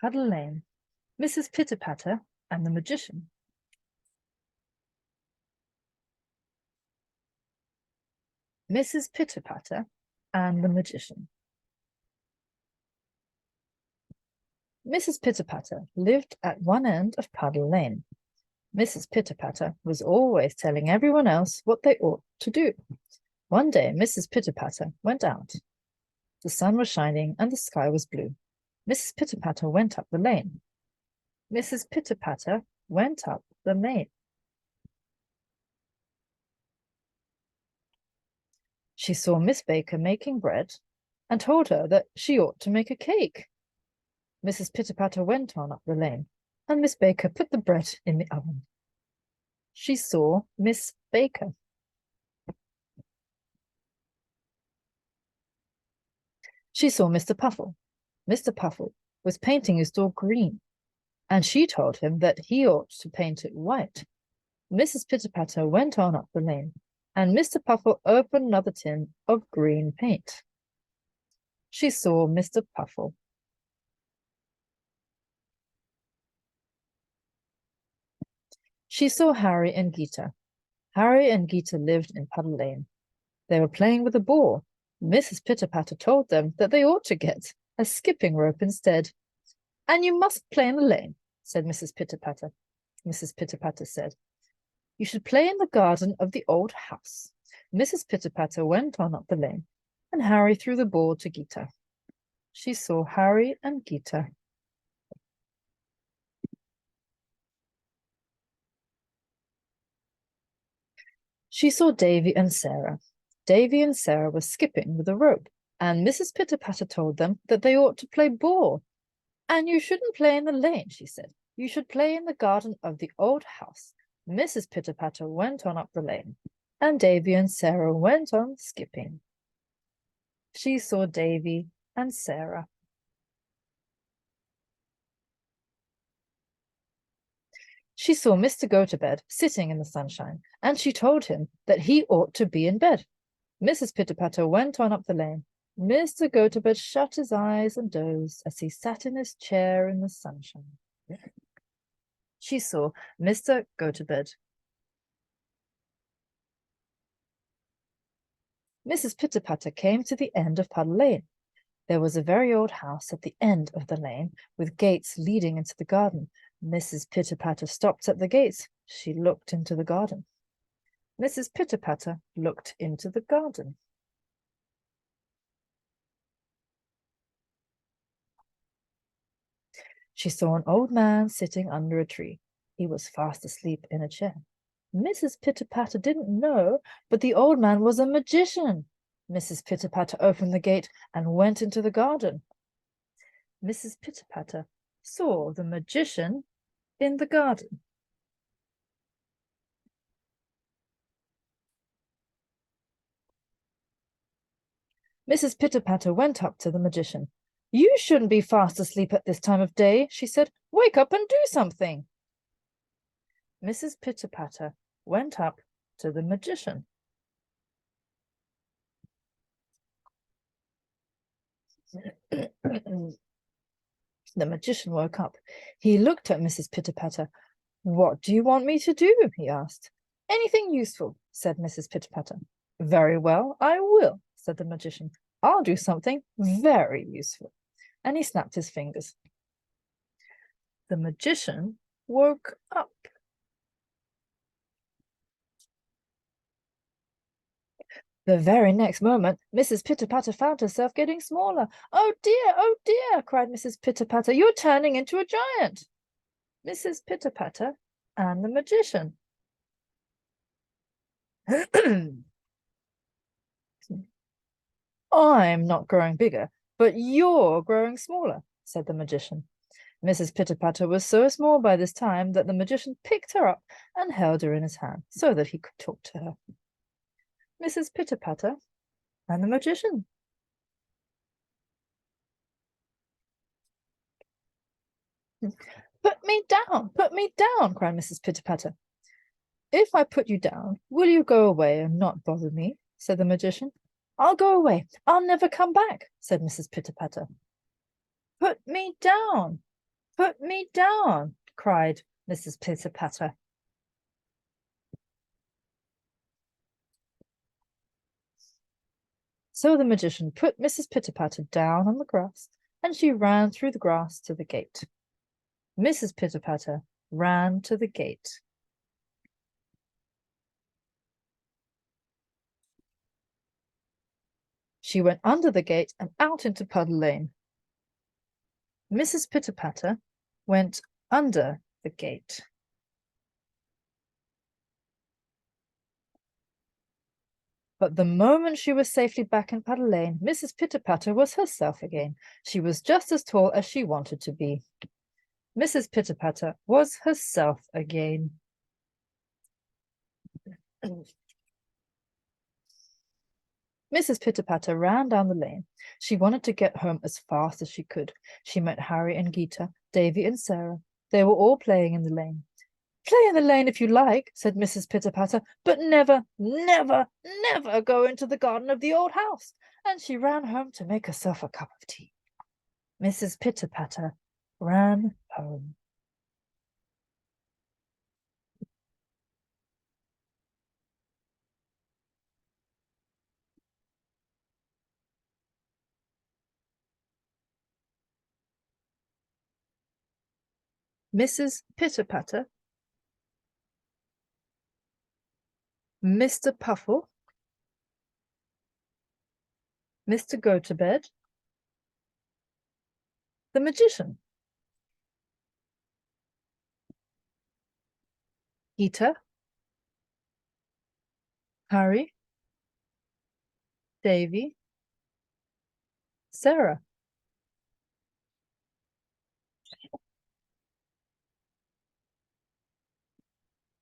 Puddle Lane, Mrs. Pitter-Patter and the Magician. Mrs. Pitter-Patter and the Magician. Mrs. Pitter-Patter lived at one end of Puddle Lane. Mrs. Pitter-Patter was always telling everyone else what they ought to do. One day, Mrs. Pitter-Patter went out. The sun was shining and the sky was blue. Mrs. Pitter-Patter went up the lane. Mrs. Pitter-Patter went up the lane. She saw Miss Baker making bread and told her that she ought to make a cake. Mrs. Pitter-Patter went on up the lane, and Miss Baker put the bread in the oven. She saw Miss Baker. She saw Mr. Puffle. Mr. Puffle was painting his door green, and she told him that he ought to paint it white. Mrs. Pitter-Patter went on up the lane, and Mr. Puffle opened another tin of green paint. She saw Mr. Puffle. She saw Harry and Gita. Harry and Gita lived in Puddle Lane. They were playing with a ball. Mrs. Pitter-Patter told them that they ought to get a skipping rope instead. "And you mustn't play in the lane," said Mrs. Pitter-Patter. Mrs. Pitter-Patter said, "You should play in the garden of the old house." Mrs. Pitter-Patter went on up the lane, and Harry threw the ball to Gita. She saw Harry and Gita. She saw Davy and Sarah. Davy and Sarah were skipping with a rope, and Mrs. Pitter-Patter told them that they ought to play ball. "And you shouldn't play in the lane," she said. "You should play in the garden of the old house." Mrs. Pitter-Patter went on up the lane, and Davy and Sarah went on skipping. She saw Davy and Sarah. She saw Mr. Go-to-Bed sitting in the sunshine, and she told him that he ought to be in bed. Mrs. Pitter-Patter went on up the lane. Mr. Go-to-Bed shut his eyes and dozed as he sat in his chair in the sunshine. She saw Mr. Go-to-Bed. Mrs. Pitter-Patter came to the end of Puddle Lane. There was a very old house at the end of the lane, with gates leading into the garden. Mrs. Pitter-Patter stopped at the gates. She looked into the garden. Mrs. Pitter-Patter looked into the garden. She saw an old man sitting under a tree. He was fast asleep in a chair. Mrs. Pitter-Patter didn't know, but the old man was a magician. Mrs. Pitter-Patter opened the gate and went into the garden. Mrs. Pitter-Patter saw the magician in the garden. Mrs. Pitter-Patter went up to the magician. "You shouldn't be fast asleep at this time of day," she said. "Wake up and do something." Mrs. Pitter-Patter went up to the magician. The magician woke up. He looked at Mrs. Pitter-Patter. "What do you want me to do?" he asked. "Anything useful," said Mrs. Pitter-Patter. "Very well, I will," said the magician. "I'll do something very useful." And he snapped his fingers. The magician woke up. The very next moment, Mrs. Pitter-Patter found herself getting smaller. "Oh dear," cried Mrs. Pitter-Patter. "You're turning into a giant." Mrs. Pitter-Patter and the magician. "I'm not growing bigger, but you're growing smaller," said the magician. Mrs. Pitter-Patter was so small by this time that the magician picked her up and held her in his hand so that he could talk to her. Mrs. Pitter-Patter and the magician. Put me down, cried Mrs. Pitter-Patter. "If I put you down, will you go away and not bother me?" said the magician. "I'll go away. I'll never come back," said Mrs. Pitter-Patter. "Put me down." Put me down, cried Mrs. Pitter-Patter. So the magician put Mrs. Pitter-Patter down on the grass, and she ran through the grass to the gate. Mrs. Pitter-Patter ran to the gate. She went under the gate and out into Puddle Lane. Mrs. Pitter-Patter went under the gate. But the moment she was safely back in Puddle Lane, Mrs. Pitter-Patter was herself again. She was just as tall as she wanted to be. Mrs. Pitter-Patter was herself again. Mrs. Pitter-Patter ran down the lane. She wanted to get home as fast as she could. She met Harry and Gita, Davy and Sarah. They were all playing in the lane. Play in the lane if you like, said Mrs. Pitter-Patter, but never, never, never go into the garden of the old house. And she ran home to make herself a cup of tea. Mrs. Pitter-Patter ran home. Mrs. Pitter-Patter, Mr. Puffle, Mr. Go-to-Bed, the magician, Gita, Harry, Davy, Sarah.